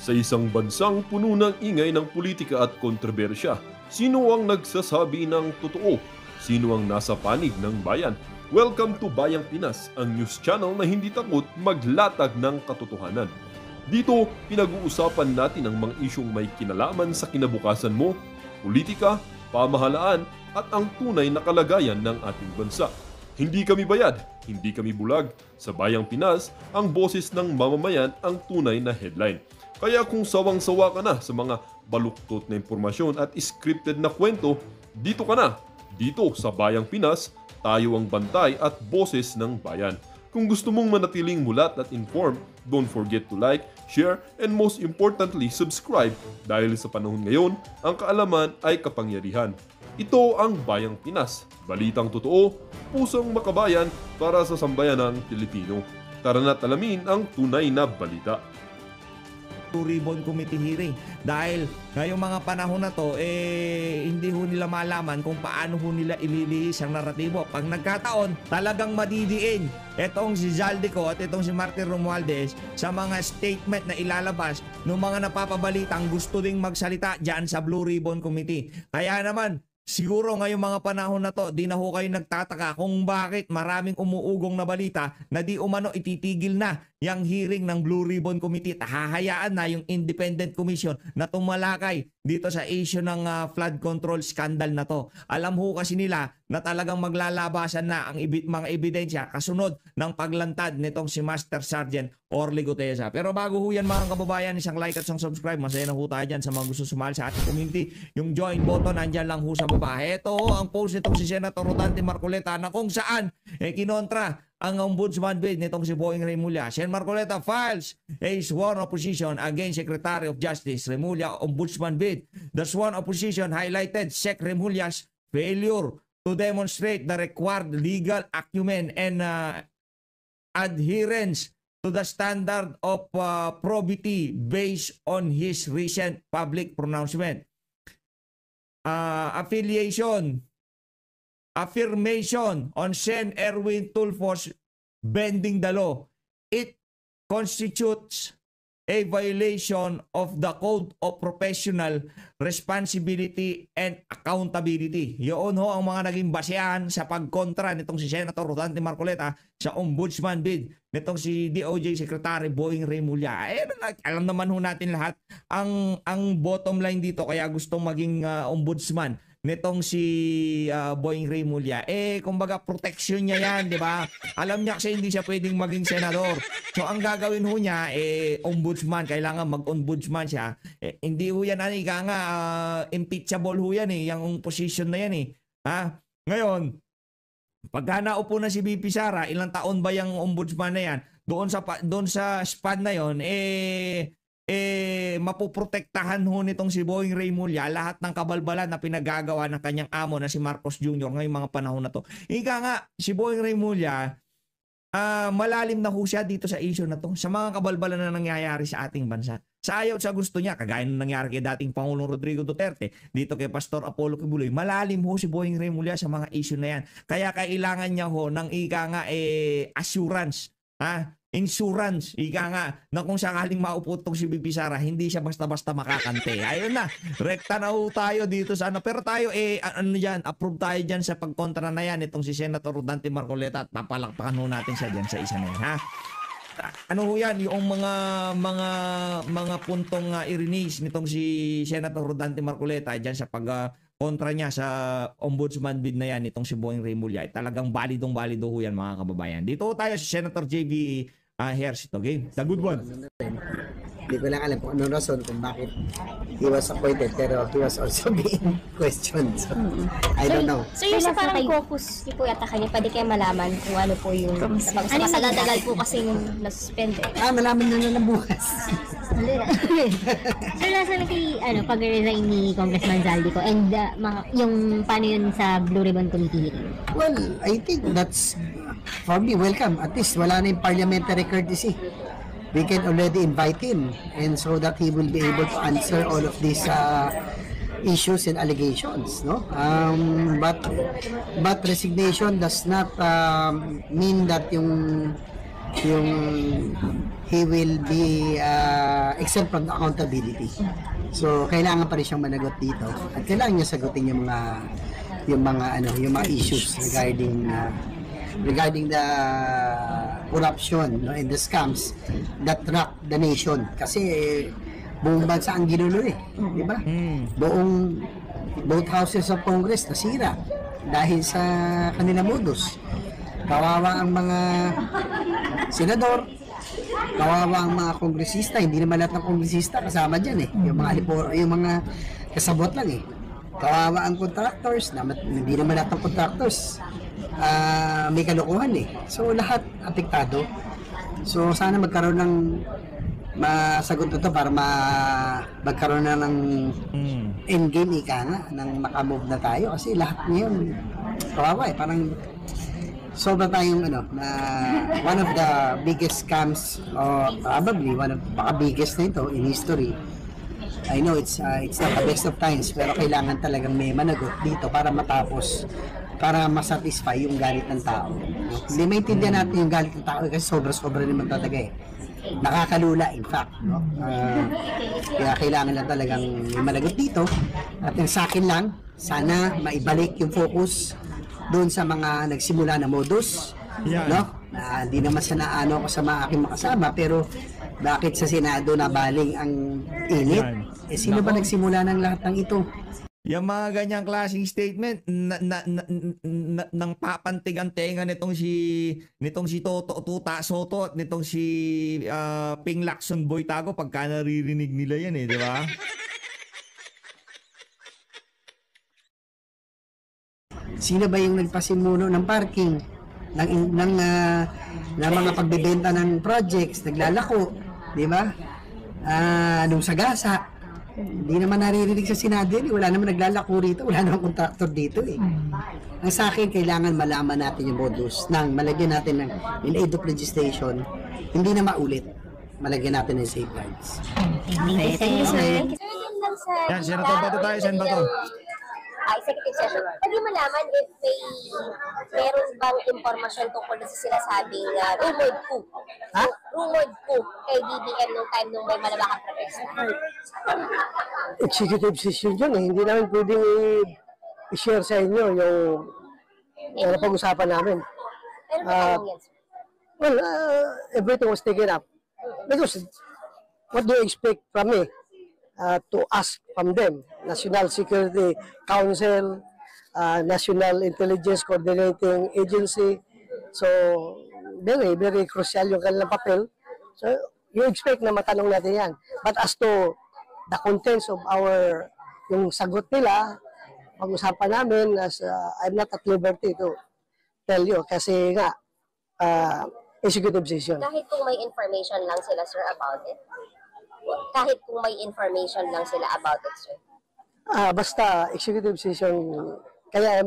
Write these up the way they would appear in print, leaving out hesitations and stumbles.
Sa isang bansang puno ng ingay ng politika at kontrobersya, sino ang nagsasabi ng totoo? Sino ang nasa panig ng bayan? Welcome to Bayang Pinas, ang news channel na hindi takot maglatag ng katotohanan. Dito, pinag-uusapan natin ang mga isyong may kinalaman sa kinabukasan mo, politika, pamahalaan at ang tunay na kalagayan ng ating bansa. Hindi kami bayad, hindi kami bulag. Sa Bayang Pinas, ang boses ng mamamayan ang tunay na headline. Kaya kung sawang-sawa ka na sa mga baluktot na impormasyon at scripted na kwento, dito ka na. Dito sa Bayang Pinas, tayo ang bantay at boses ng bayan. Kung gusto mong manatiling mulat at informed, don't forget to like, share, and most importantly, subscribe dahil sa panahon ngayon, ang kaalaman ay kapangyarihan. Ito ang Bayang Pinas, balitang totoo, pusong makabayan para sa sambayanang Pilipino. Tara na't alamin ang tunay na balita. Blue Ribbon Committee hearing dahil ngayong mga panahon na to hindi ho nila malaman kung paano ho nila ililihis ang naratibo. Pag nagkataon talagang madidiin etong si Zaldico at itong si Martin Romualdez sa mga statement na ilalabas ng mga napapabalitang gusto ding magsalita dyan sa Blue Ribbon Committee. Kaya naman siguro ngayong mga panahon na to, di na ho kayo nagtataka kung bakit maraming umuugong na balita na di umano ititigil na yung hearing ng Blue Ribbon Committee. Hahayaan na yung Independent Commission na tumalakay dito sa issue ng flood control scandal na to. Alam ho kasi nila na talagang maglalabasan na ang mga ebidensya kasunod ng paglantad nitong si Master Sergeant Orly Gutesa. Pero bago ho yan mga kababayan, isang like at isang subscribe. Masaya na ho tayo dyan sa mga gusto sumali sa ating community. Yung join button nandyan lang ho sa baba. Ito ho ang post nitong si Senator Rodante Marcoleta na kung saan kinontra ang ombudsman bid nitong si Boying Remulla. Sen Marcoleta files a sworn opposition against Secretary of Justice Remulla ombudsman bid. The sworn opposition highlighted Sec Remulla's failure to demonstrate the required legal acumen and adherence to the standard of probity based on his recent public pronouncement. Affirmation on Sen Erwin Tulfo's bending the law. It constitutes a violation of the Code of Professional Responsibility and Accountability. Yun ho ang mga naging basehan sa pagkontra nitong si Senator Rodante Marcoleta sa ombudsman bid nitong si DOJ Secretary Boying Remulla. Alam naman ho natin lahat ang bottom line dito kaya gustong maging ombudsman nitong si Boying Remulla. Kumbaga protection niya yan, di ba? Alam niya kasi hindi siya pwedeng maging senador. So ang gagawin ho niya, ombudsman, kailangan mag-ombudsman siya. Hindi ho yan, impeachable ho yan yung position na yan Ha? Ngayon, pagka naupo na si BP Sara, ilang taon ba yung ombudsman na yan? Doon sa span na yon mapoprotektahan ho nitong si Boying Remulla lahat ng kabalbalan na pinagagawa ng kanyang amo na si Marcos Jr. ngayong mga panahon na to. Ika nga, si Boying Remulla, malalim na ho siya dito sa issue na to, sa mga kabalbalan na nangyayari sa ating bansa. Sa ayaw sa gusto niya, kagaya ng nangyari kay dating Pangulong Rodrigo Duterte, dito kay Pastor Apollo Kibuloy, malalim ho si Boying Remulla sa mga issue na yan. Kaya kailangan niya ho ng assurance, insurance, na kung sakaling mauputong si BP Sara, hindi siya basta-basta makakante. Ayun na, rekta na ho tayo dito sa Pero tayo, approve tayo dyan sa pagkontra na yan itong si Senator Rodante Marcoleta at papalakpakan ho natin siya dyan sa isa na yan, ha? Ano ho yan, yung mga puntong i-release nitong si Senator Rodante Marcoleta dyan sa kontra niya sa ombudsman bid na yan itong si Boying Remulla. Talagang balidong ho yan mga kababayan. Dito tayo si Senator JV Hairs ito, game. The good one. Hindi ko lang alam kung anong rason kung bakit he was appointed pero he was also being questioned. So, I don't know. So yung sa parang caucus, di po yata kanya, pwede kayo malaman kung ano po yung tagal po kasing nasuspend Malaman na bukas. So nasa na kay pag-resign ni Congressman Zaldico and yung paano yun sa Blue Ribbon Committee? Well, I think that's for me welcome. At least wala na yung parliamentary courtesy. We can already invite him and so that he will be able to answer all of these issues and allegations, no? But resignation does not mean that yung he will be exempt from accountability. So kailangan pa rin siyang managot dito at kailangan niya sagutin yung mga issues regarding the corruption, no, and the scams that rock the nation. Kasi buong bansa ang ginulo di ba? Both houses of Congress nasira dahil sa kanila modus. Kawawa ang mga senador, kawawa ang mga kongresista, hindi naman lahat ng kongresista kasama dyan yung mga kasabot lang kawawa ang contractors, hindi naman lahat ng contractors may kalukuhan so lahat apektado. So sana magkaroon ng masagot ito para magkaroon na ng endgame ng makamove na tayo kasi lahat ngayon kawawa parang sobra tayong na one of the biggest scams or probably one of the biggest na ito in history. I know it's not the best of times pero kailangan talagang may managot dito para matapos, para masatisfy yung galit ng tao. Hindi maintindihan natin yung galit ng tao kasi sobra-sobra naman talaga nakakalula in fact, no? Kaya kailangan lang talagang may managot dito at yung sa akin lang sana maibalik yung focus doon sa mga nagsimula na modus, no? Hindi naman sa naano ko sa mga aking makasama pero bakit sa Senado nabaling ang init? Sino ba nagsimula ng lahat ng ito? Yung mga ganyang klaseng statement nang papantig ang tenga nitong si Tuta Soto at nitong si Ping Lacson Boytago pagka naririnig nila yan di ba? Sino ba yung nagpasimuno ng parking ng mga pagbebenta ng projects, naglalako, di ba? Nung sagasa, hindi naman naririnig sa Senado wala naman naglalako rito, wala naman contractor dito Ang sa akin, kailangan malaman natin yung modus nang malagyan natin in aid of legislation, hindi na maulit, malagyan natin ng safeguards. Thank you, sir. Yan, Senator Bato tayo, Senator Bato. Executive session. Pwede malaman if meron bang impormasyon tungkol sa sinasabing rumored coup. Rumored coup kay BBM nung time nung may malabakang protesta. Executive session yun hindi namin pwedeng i-share sa inyo yung pag-usapan namin. Pero tanong yan, sir. Well, everything was taken up. Because what do you expect from me? To ask from them, National Security Council, National Intelligence Coordinating Agency. So, very, very crucial yung kanilang papel. So, you expect na matanong natin yan. But as to the contents of yung sagot nila, pag-usapan namin, I'm not at liberty to tell you. Kasi nga, executive session. Kahit kung may information lang sila, sir, about it? Kahit kung may information lang sila about it, sir? Basta executive session, kaya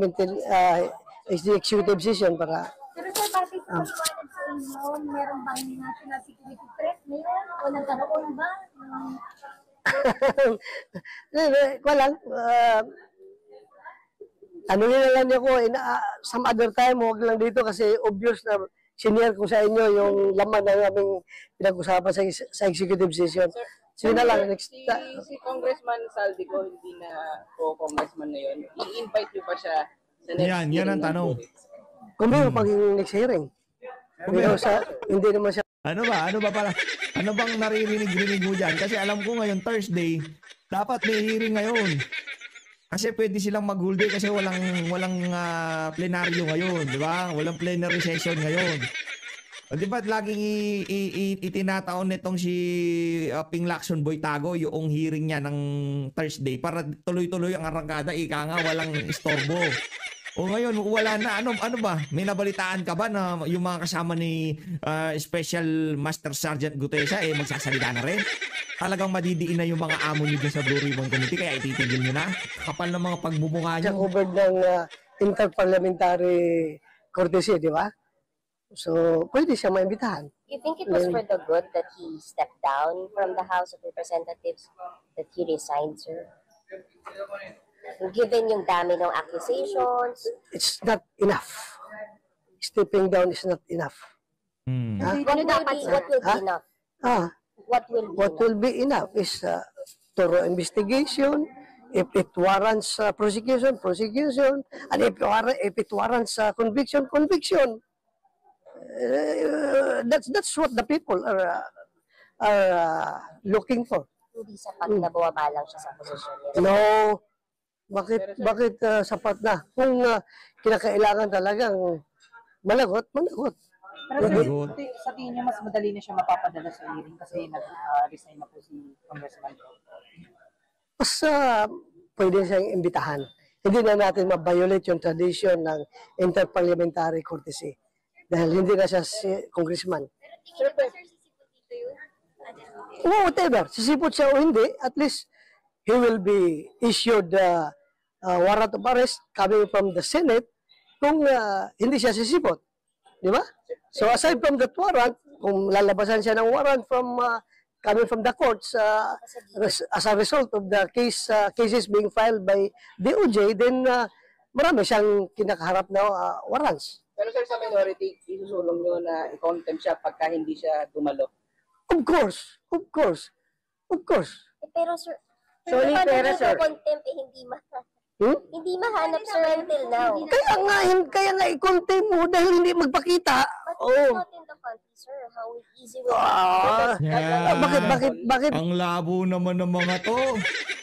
executive session para... Pero sir, bakit po liwanag sa inyo, meron bang national security threat ngayon? O nagkaroon ba? Walang, tanungin na lang niyo ko, some other time, huwag lang dito kasi obvious na senior ko sa inyo yung laman na aming pinag-usapan sa executive session. So yun na lang. Si Congressman Saldico, hindi na congressman na yun. I-invite niyo pa siya sa next Yan ang tanong. Kung may pag next hearing. Hindi naman siya. Ano ba para? Ano bang naririnig mo dyan? Kasi alam ko ngayon Thursday, dapat may hearing ngayon. Kasi pwede silang mag-hold day kasi walang plenaryo ngayon, di ba? Walang plenary session ngayon. O, di ba laging itinataon nitong si Ping Lacson Boytago yung hearing niya ng Thursday para tuloy-tuloy ang arangkada, ika nga walang istorbo. O ngayon, wala na. Ano ba? May nabalitaan ka ba na yung mga kasama ni Special Master Sergeant Gutesa magsasalita na rin? Talagang madidiin na yung mga amo nyo dyan sa Blue Ribbon Committee kaya ititigil nyo na. Kapal ng mga pagbubunga nyo. Siya covered ng interparliamentary courtesy, di ba? So, pwede siya maimbitahan. You think it was for the good that he stepped down from the House of Representatives, that he resigned, sir? Given yung dami ng accusations. It's not enough. Stepping down is not enough. What will be enough? What will be What enough? will be enough is thorough investigation. If it warrants prosecution, prosecution, and if it warrants conviction, conviction. That's what the people are looking for. Hindi sapat na bumaba lang siya sa posisyon niya. No, bakit sapat na? Kung kinakailangan talagang managot, managot. Pero Good. sa tingin niyo, mas madali na siya mapapadala sa hearing kasi nag-resign na po si Congressman Go. Mas pwede siyang imbitahan. Hindi na natin ma-violate yung tradition ng interparliamentary courtesy. Dahil hindi na siya congressman. Sir, ba, sir, sisipot dito yun? Whatever, sisipot siya o hindi, at least he will be issued warrant of arrest coming from the Senate kung hindi siya sisipot. Di ba? So aside from that warrant, kung lalabasan siya ng warrant from coming from the courts as a result of the cases being filed by DOJ, then marami siyang kinakaharap na warrants. Pero sir, sa minority, isusulong nyo na i-contempt siya pagka hindi siya dumalo. Of course, of course, of course. Pero sir, Sorry, paano pero yung sir. contempt hindi mahanap sir until now. Kaya nga i-contain mo dahil hindi magpakita. But Oh. it's not in the country, sir. How easy will it be? Yeah. Bakit? Ang labo naman ng mga to.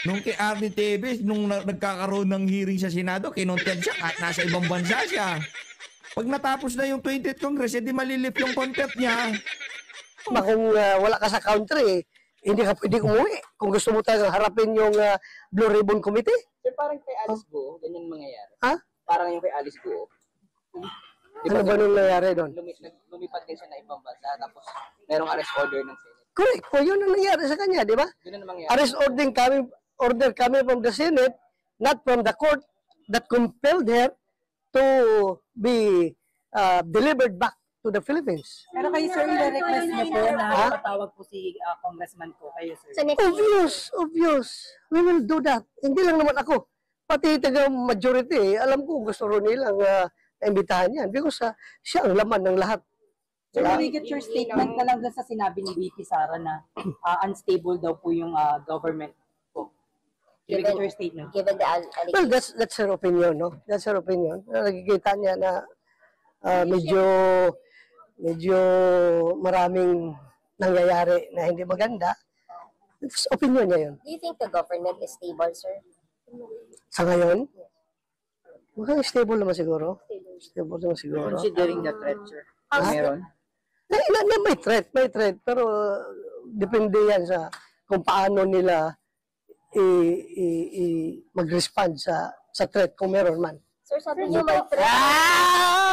Nung kay Arnie Tevez, nung nagkakaroon ng hearing sa Senado, kinontent siya kahit nasa ibang bansa siya. Pag natapos na yung 20th Congress, edi malilip yung contempt niya. Kung wala ka sa country, hindi ka pwede umuwi. Kung gusto mo talagang harapin yung Blue Ribbon Committee. Sir, parang kay Alice Go, ganyan mangyayari. Ha? Parang yung kay Alice Go. Ano ba nung nangyari doon? Lumipat din siya na ibang bansa, tapos merong arrest order ng Senate. Correct. O yun ang nangyari sa kanya, di ba? Yun ang mangyayari. Arrest order coming from the Senate, not from the court that compelled her to be delivered back to the Philippines. Pero kayo, sir, i-request niyo po na patawag po si Congressman ko kayo, sir. So next Obvious. We will do that. Hindi lang naman ako. Pati taga majority, alam ko gusto rin nilang imbitahan yan because siya ang laman ng lahat. Sir, can we get your statement na lang dun sa sinabi ni VP Sara na unstable daw po yung government po? Can we get your statement? given the Well, that's her opinion, no? That's her opinion. Nakikita niya na medyo maraming nangyayari na hindi maganda. It's opinion niya yun. do you think the government is stable, sir? Sa ngayon, mukhang stable naman siguro. Stable naman siguro. Considering the threat, sir. Meron. May threat. Pero depende yan sa kung paano nila mag-respond sa threat kung meron man. Sir, sabi niyo may threat.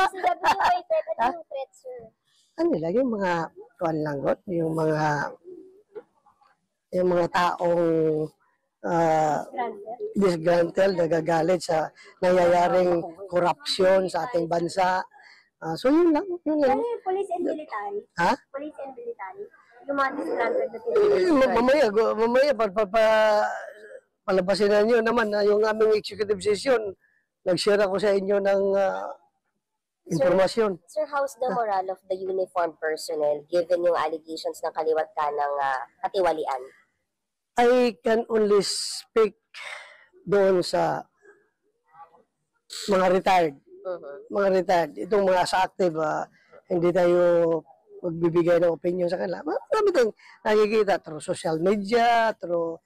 Sabi niyo may threat. Ano yung threat, sir? Ano nila, yung mga langot, yung mga taong disgruntled, nagagalit sa nangyayaring korupsyon sa ating bansa. So yun lang. Police and military. Ha? Police and military. Yung mga disgruntled na Mamaya, palabasin na nyo naman na yung aming executive session, nag-share ako sa inyo ng informasyon. Sir, how's the morale of the uniformed personnel given yung allegations ng kaliwat ka ng katiwalian? I can only speak doon sa mga retired. Mga retired. Itong mga sa active, hindi tayo magbibigay ng opinion sa kanila. Marami tayong nakikita through social media, through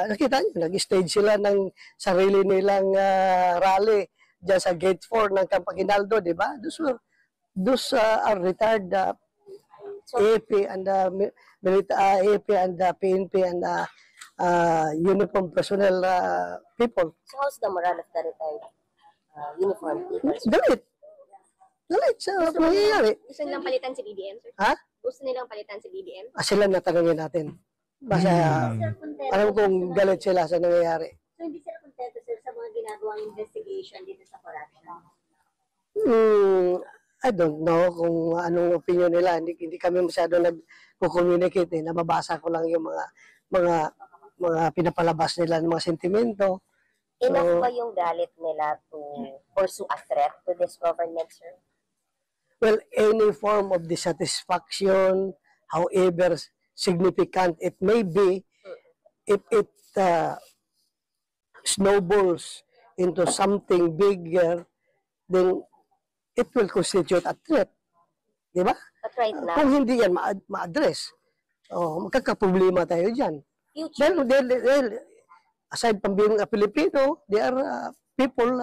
nakita nyo, nag-stage sila ng sarili nilang rally dyan sa Gate 4 ng Camp Aguinaldo, di ba? Those are retired AFP and AFP and PNP and uniform personnel people. So how's the morale of the retired uniformed people? Galit sa nangyayari. Gusto nilang palitan si BBM, sir? Ha? Gusto nilang palitan si BBM? Sila natanongin natin. Basta alam kong galit sila sa nangyayari. So, hindi sila kontento, sir, sa mga ginagawang investigation dito sa corruption. I don't know kung anong opinion nila. Hindi kami masyado nag-communicate. Nababasa ko lang yung mga pinapalabas nila ng mga sentimento. Enough ba yung galit nila to pursue a threat to this government, sir? Well, any form of dissatisfaction, however significant it may be if it snowballs into something bigger, then it will constitute a threat. Di ba? But right now, Kung hindi yan ma-address, magkakaproblema tayo dyan. future, Aside from being a Filipino, they are people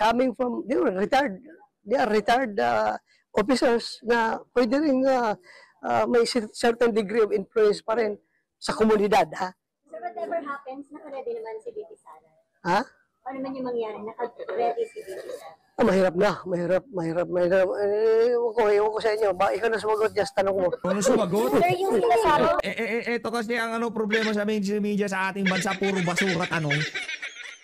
coming from, they are retired officers na pwede rin may certain degree of influence pa rin sa komunidad. Ha? So whatever happens, naka-ready naman si BP Sara. Ha? Ano naman yung mangyari? Naka-ready si BP Sara. Mahirap na. Ewan ko sa inyo. Ikaw na sumagot, just tanong mo. Ano sumagot? sir, yung sinasabi, Ito kasi ang problema sa mainstream media sa ating bansa, puro basura at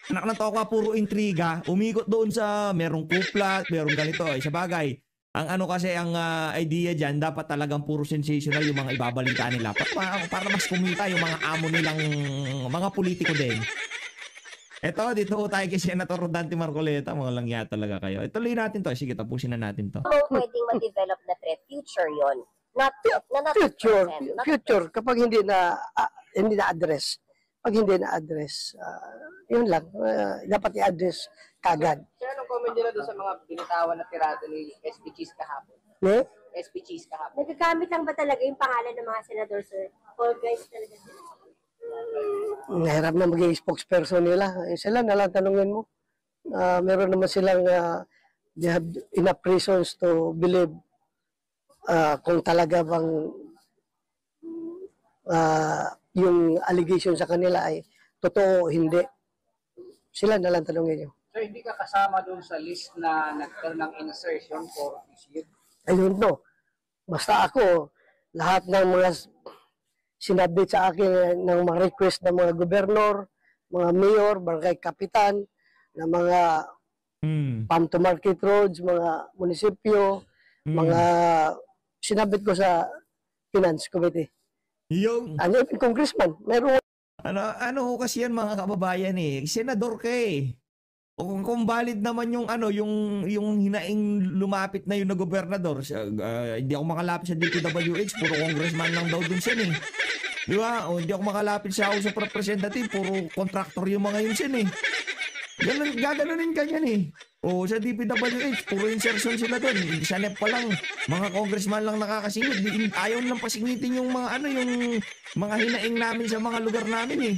anak ng toka, puro intriga, umikot doon sa merong kuplat, merong ganito, sa bagay. Ang kasi ang idea diyan dapat talagang puro sensational yung mga ibabalita nila para mas kumita yung mga amo nilang mga politiko din. Ito, dito tayo kay Senator Rodante Marcoleta, mga langya talaga kayo. Ituloy natin to, sige, tapusin na natin to. pwedeng ma-develop na threat, future yon. Not Future, 50%, not future kapag hindi na-address. Pag hindi na-address, yun lang, dapat i-address kagad. Sir, anong comment nila doon sa mga binitawan na tirado ni SB Cheese kahapon? Ne? SB Cheese kahapon. Nagagamit lang ba talaga yung pangalan ng mga senador, sir? Or guys talaga sila? Nahirap na maging spokesperson nila. Sila na lang tanungin mo. Meron naman silang they have enough reasons to believe kung talaga bang yung allegation sa kanila ay totoo o hindi. Sila na lang tanungin nyo. So, hindi ka kasama doon sa list na nagkaroon ng insertion for this year? Ayun no. Basta ako, lahat ng mga sinabit sa akin ng mga request ng mga gobernador, mga mayor, barangay kapitan, ng mga farm to market roads, mga munisipyo, mga sinabit ko sa finance committee. Yung Ano yung congressman? Meron ano kasi yan mga kababayan senador ka Kung valid naman yung yung hinaing lumapit na yung na gobernador, hindi ako makalapit sa DPWH, puro congressman lang daw dun siya Di ba? O hindi ako makalapit sa House of Representative, puro contractor yung mga yun siya gaganunin ka yan O sa DPWH, puro insertion sila doon. Sa NEP pa lang, mga congressman lang nakakasingit. Ayaw lang pasingitin yung mga yung mga hinaing namin sa mga lugar namin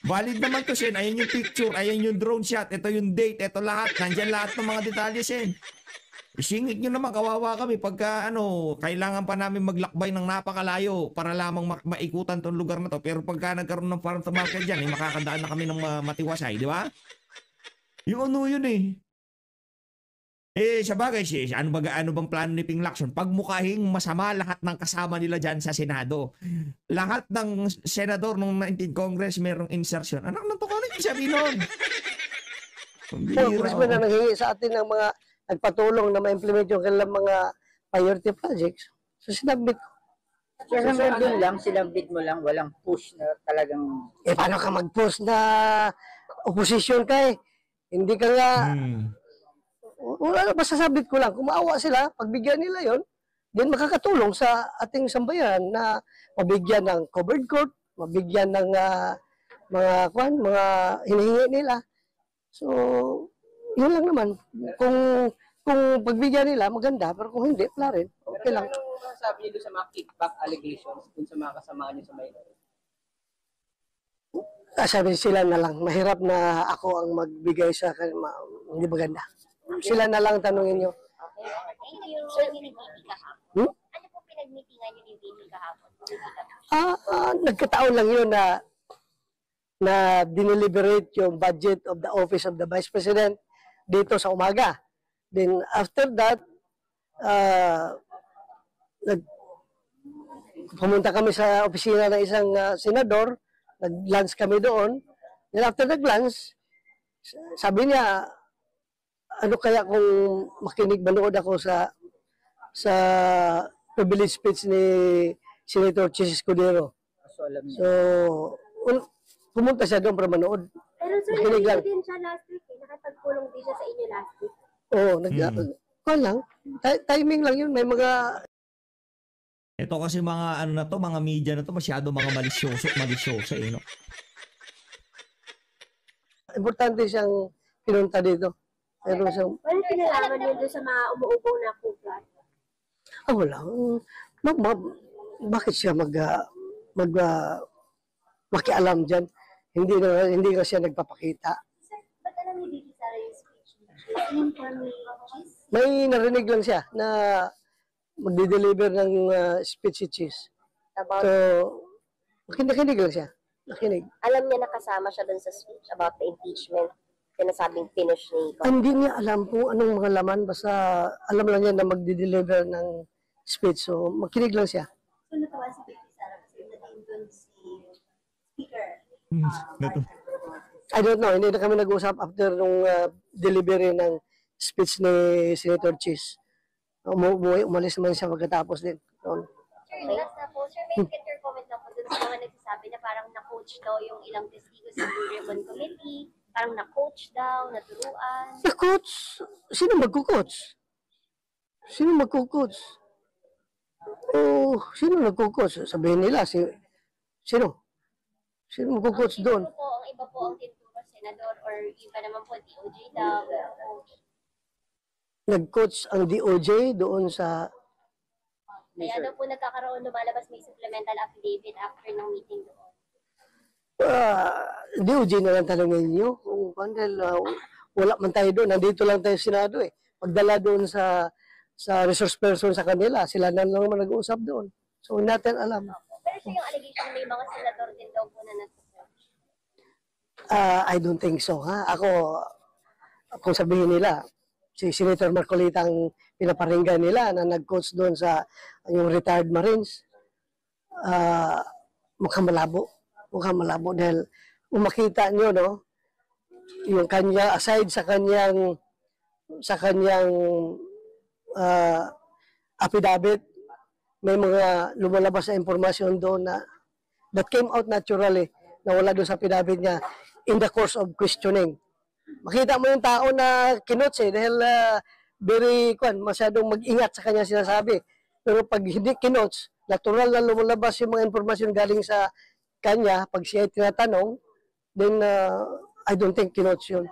Valid naman to, Sen. Ayan yung picture, ayan yung drone shot, ito yung date, ito lahat. Nandyan lahat ng mga detalye, Sen. Isingit nyo naman, kawawa kami pagka kailangan pa namin maglakbay ng napakalayo para lamang maikutan tong lugar na to. Pero pagka nagkaroon ng farm to market dyan, makakadaan na kami ng matiwasay, di ba? Yung yun sa bagay ano bang plano ni Ping Lacson? Pagmukahing masama lahat ng kasama nila dyan sa Senado. Lahat ng senador ng 19th Congress merong insertion. Anak ng tukano yung sabi nun. congressman na nanghingi sa atin ng mga nagpatulong na ma-implement yung kanilang mga priority projects. So sinabit ko. Sir, hanggang doon lang, sinabit mo lang, walang push na talagang... Paano ka mag-post na opposition ka Hindi ka nga... Wala na, basta sabit ko lang. Kung maawa sila, pagbigyan nila yon, then makakatulong sa ating sambayan na mabigyan ng covered court, mabigyan ng mga hinihingi nila. So, yun lang naman. Kung pagbigyan nila, maganda. Pero kung hindi, wala rin. Okay lang. Pero anong sabi niyo doon sa mga kickback allegations dun sa mga kasamaan niyo sa Maynila? Sabi sila na lang, mahirap na ako ang magbigay sa kanila. Hindi maganda. Sila na lang tanungin nyo. okay. Thank you. Sir, ni BP kahapon. Ano po pinagmitingan niyo ni BP kahapon? Nagkataon lang yun na dineliberate yung budget of the Office of the Vice President dito sa umaga. Then after that, pumunta kami sa opisina ng isang senador, nag-lunch kami doon. Then after nag-lunch, sabi niya, ano kaya kung manood ako sa privilege speech ni Senator Chis Escudero. So, pumunta siya doon para manood. Pero sir, nandito din siya last week nakapagpulong din siya sa inyo last week. Oo, timing lang yun. May mga Ito kasi mga ano na to, mga media na to, masyado mga malisyoso eh, no? Importante siyang pinunta dito. Pero siyang, Well, pinalaman yun doon sa mga umuupo na kuplat. wala. Bakit siya makialam dyan? Hindi ka siya nagpapakita. Ba't alam ni Bibi Sara yung speech niya? Yung cheese? May narinig lang siya na magdi-deliver ng speech si Cheese. About, So, nakinig lang siya. Nakinig. alam niya nakasama siya doon sa speech about the impeachment. Sinasabing finish ni Hindi niya alam kung anong mga laman. Basta alam lang niya na magdi-deliver ng speech. So, makinig lang siya. So, natawa si Bibi Sara kasi naging doon si speaker. I don't know. Hindi na kami nag-usap after nung delivery ng speech ni Senator Cheese. Umalis naman siya pagkatapos din. Sir, last na po. Sir, may get your comment lang po dun sa mga nagsasabi na parang na-coach daw yung ilang testigo sa Blue Ribbon Committee. Parang na-coach daw, naturuan. Na-coach? Sino magko-coach? Sino magko-coach? Sino nagko-coach? Sabihin nila, sino? Sino magko-coach doon? Ang iba po ang tinuturo, senador, or iba naman po, DOJ daw, coach. Nag-coach ang DOJ doon sa... Kaya daw po nagkakaroon, lumalabas may supplemental affidavit after ng meeting doon. DOJ na lang tanongin niyo kung wala man tayo doon. Nandito lang tayo sa Senado eh. Pagdala doon sa resource person sa kanila, sila na lang naman nag-uusap doon. So, hindi natin alam. Pero siya yung allegation na may mga senador din daw po na nag-coach. I don't think so. Ha? Kung sabihin nila, si Senator Marcolita ang pinaparinggan nila na nag-coach doon sa yung retired Marines, mukhang malabo. Mukhang malabo dahil umakita nyo, no, yung kanya, aside sa kanyang affidavit, may mga lumalabas na impormasyon doon na that came out naturally na wala doon sa affidavit niya in the course of questioning. Makita mo yung tao na kinots dahil masyadong mag-ingat sa kanya sinasabi. Pero pag hindi kinots, natural na lumalabas yung mga impormasyon galing sa kanya, pag siya ay tinatanong, then I don't think kinots yun.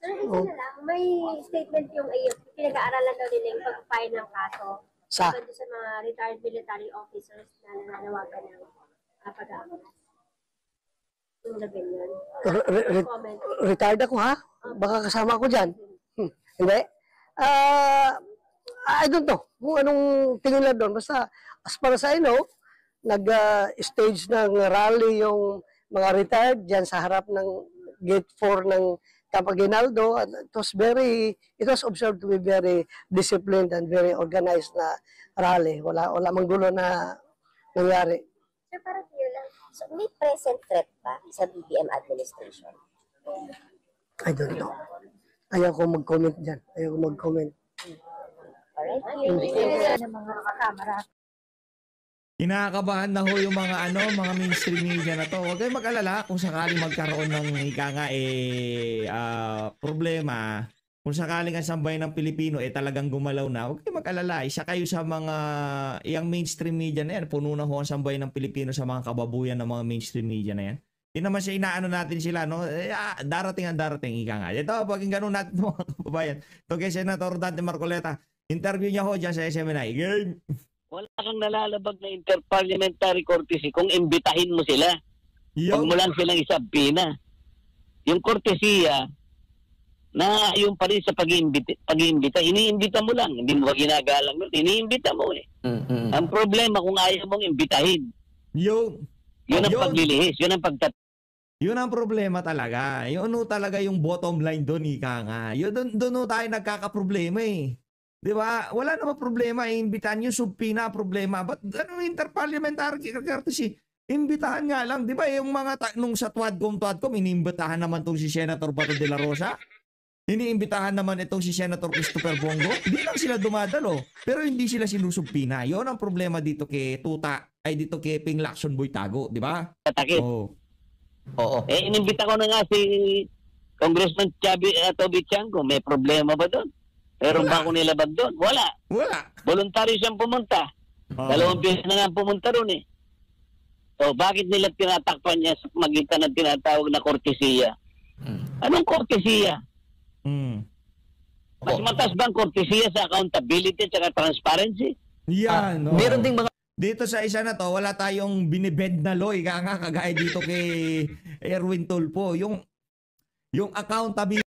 Sir, isa na lang, may statement yung pinag-aaralan daw nila yung pag-file ng kaso sa mga retired military officers na nananawagan ng pag-aamas. Yung na ganyan. Retired ako ha? Baka kasama ako dyan. Hindi? I don't know kung anong tingin na doon. Basta, as far as I know, nag-stage ng rally yung mga retired dyan sa harap ng gate 4 ng Camp Aguinaldo. It was observed to be very disciplined and very organized na rally. Wala mang gulo na nangyari. Sir, para clear lang, so may present threat ba sa BBM administration? I don't know. Ayaw ko mag-comment dyan. Alright, ng mga kamera. Kinakabahan na ho yung mga mga mainstream media na to. Huwag kayong mag-alala kung sakaling magkaroon ng problema. Kung sakaling ang sambayan ng Pilipino talagang gumalaw na, huwag kayong mag-alala. Isa kayo sa mga yung mainstream media na yan. Puno na ho ang sambayan ng Pilipino sa mga kababuyan ng mga mainstream media na yan. Hindi naman siya inaano natin sila, no? Darating, ika nga. Ito, paging ganun natin mga kababayan. Ito kay Senator Dante Marcoleta. Interview niya ho dyan sa SMNI. Game! Wala kang nalalabag na interparliamentary courtesy kung imbitahin mo sila. Huwag mo lang silang isabina. Yung courtesya, na yung pa rin sa pag-iimbita, iniimbita mo lang. Hindi mo ginagalang mo. Iniimbita mo eh. Ang problema kung ayaw mong imbitahin. Yun ang paglilihis. Yun ang Yun ang problema talaga. Yun talaga yung bottom line doon, ika nga. Doon tayo nagkakaproblema eh. Di ba? Wala namang problema. Imbitahan yung subpina problema. But interparliamentary courtesy? Imbitahan nga lang. Di ba? Yung mga nung sa Tuadcom, iniimbitahan naman itong si Senator Bato de la Rosa. Iniimbitahan naman itong si Senator Christopher Bongo. Hindi lang sila dumadalo. Pero hindi sila sinusubpina. Yun ang problema dito kay dito kay Ping Lacson Boy Tago. Di ba? Tatakit. Oo. Inimbita ko na nga si Congressman Toby Chango. May problema ba doon? Meron ba akong nilabag doon? Wala. Voluntary siyang pumunta. Dalawang beses na nga pumunta ron eh. So, bakit nila tinatakpan niya sa magitan ng tinatawag na kortesiya? Anong kortesiya? Mas mataas ba ang kortesiya sa accountability at transparency? Yan. Meron ding mga Dito sa isa na to, wala tayong binibed na law. Ika nga, kagaya dito kay Erwin Tulfo. Yung accountability